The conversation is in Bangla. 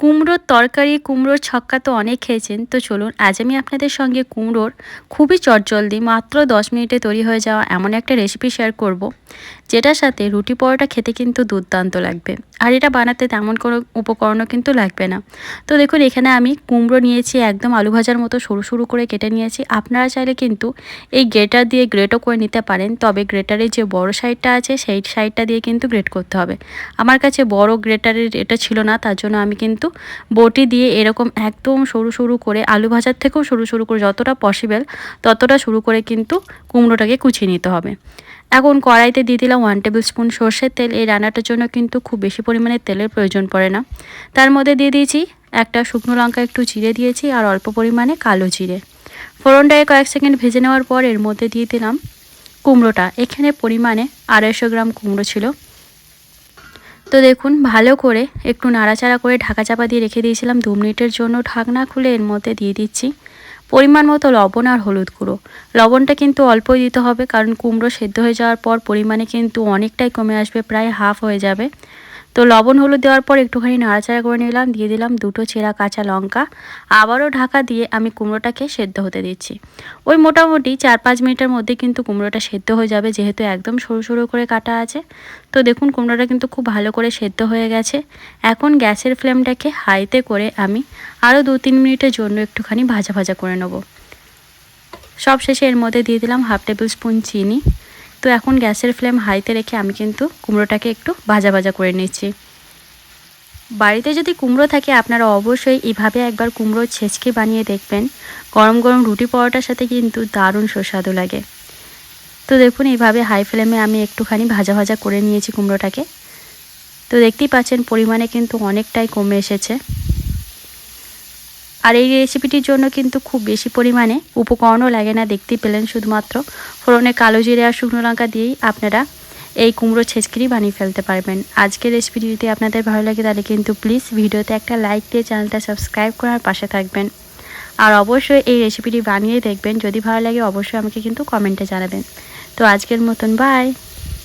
কুমড়োর তরকারি, কুমড়োর ছক্কা তো অনেক খেয়েছেন। তো চলুন আজ আমি আপনাদের সঙ্গে কুমড়োর খুবই চটজলদি মাত্র 10 মিনিটে তৈরি হয়ে যাওয়া এমন একটা রেসিপি শেয়ার করব, যেটার সাথে রুটি পরোটা খেতে কিন্তু দুর্দান্ত লাগবে। আর এটা বানাতে তেমন কোনো উপকরণও কিন্তু লাগবে না। তো দেখুন এখানে আমি কুমড়ো নিয়েছি, একদম আলু ভাজার মতো সরু সরু করে কেটে নিয়েছি। আপনারা চাইলে কিন্তু এই গ্রেটার দিয়ে গ্রেটও করে নিতে পারেন, তবে গ্রেটারের যে বড় সাইডটা আছে সেই সাইডটা দিয়ে কিন্তু গ্রেট করতে হবে। আমার কাছে বড় গ্রেটারের এটা ছিল না, তার জন্য আমি কিন্তু বটি দিয়ে এরকম একদম সরু সরু করে, আলু ভাজার থেকেও সরু সরু করে, যতটা পসিবল ততটা সরু করে কিন্তু কুমড়োটাকে কুচিয়ে নিতে হবে। এখন কড়াইতে দিয়ে দিলাম 1 টেবিল স্পুন সর্ষের তেল। এই রান্নাটার জন্য কিন্তু খুব বেশি পরিমাণে তেলের প্রয়োজন পড়ে না। তার মধ্যে দিয়ে দিয়েছি একটা শুকনো লঙ্কা, একটু জিরে দিয়েছি আর অল্প পরিমাণে কালো জিরে। ফোড়নটাকে কয়েক সেকেন্ড ভেজে নেওয়ার পর এর মধ্যে দিয়ে দিলাম কুমড়োটা। এখানে পরিমাণে 250 গ্রাম কুমড়ো ছিল। তো দেখুন ভালো করে একটু নাড়াচাড়া করে ঢাকা চাপা দিয়ে রেখে দিয়েছিলাম 2 মিনিটের জন্য। ঢাকনা খুলে এর মধ্যে দিয়ে দিচ্ছি পরিমাণ মতো লবণ আর হলুদ গুঁড়ো। লবণটা কিন্তু অল্পই দিতে হবে, কারণ কুমড়ো সেদ্ধ হয়ে যাওয়ার পর পরিমাণে কিন্তু অনেকটাই কমে আসবে, প্রায় হাফ হয়ে যাবে। তো লবণ হলুদ দেওয়ার পর একটুখানি নাড়াচাড়া করে নিলাম, দিয়ে দিলাম 2টো চেরা কাঁচা লঙ্কা। আবারও ঢাকা দিয়ে আমি কুমড়োটাকে সেদ্ধ হতে দিচ্ছি। ওই মোটামুটি 4-5 মিনিটের মধ্যে কিন্তু কুমড়োটা সেদ্ধ হয়ে যাবে, যেহেতু একদম সরু সরু করে কাটা আছে। তো দেখুন কুমড়োটা কিন্তু খুব ভালো করে সেদ্ধ হয়ে গেছে। এখন গ্যাসের ফ্লেমটাকে হাইতে করে আমি আরও 2-3 মিনিটের জন্য একটুখানি ভাজা ভাজা করে নেব। সব শেষে এর মধ্যে দিয়ে দিলাম 1/2 টেবিল স্পুন চিনি। তো এখন গ্যাসের ফ্লেম হাইতে রেখে আমি কিন্তু কুমড়োটাকে একটু ভাজা ভাজা করে নিচ্ছি। বাড়িতে যদি কুমড়ো থাকে আপনারা অবশ্যই এভাবে একবার কুমড়োর ছেঁচকি বানিয়ে দেখবেন। গরম গরম রুটি পরোটার সাথে কিন্তু দারুণ সুস্বাদু লাগে। তো দেখুন এইভাবে হাই ফ্লেমে আমি একটুখানি ভাজা ভাজা করে নিয়েছি কুমড়োটাকে। তো দেখতেই পাচ্ছেন পরিমাণে কিন্তু অনেকটাই কমে এসেছে। আর এই রেসিপিটির জন্য কিন্তু খুব বেশি পরিমাণে উপকরণও লাগে না, দেখতেই পেলেন শুধুমাত্র ফোড়নে কালো জিরে আর শুকনো লঙ্কা দিয়েই আপনারা এই কুমড়ো ছেঁচকি বানিয়ে ফেলতে পারবেন। আজকের রেসিপিটি যদি আপনাদের ভালো লাগে তাহলে কিন্তু প্লিজ ভিডিওতে একটা লাইক দিয়ে চ্যানেলটা সাবস্ক্রাইব করার পাশে থাকবেন। আর অবশ্যই এই রেসিপিটি বানিয়ে দেখবেন, যদি ভালো লাগে অবশ্যই আমাকে কিন্তু কমেন্টে জানাবেন। তো আজকের মতন বাই।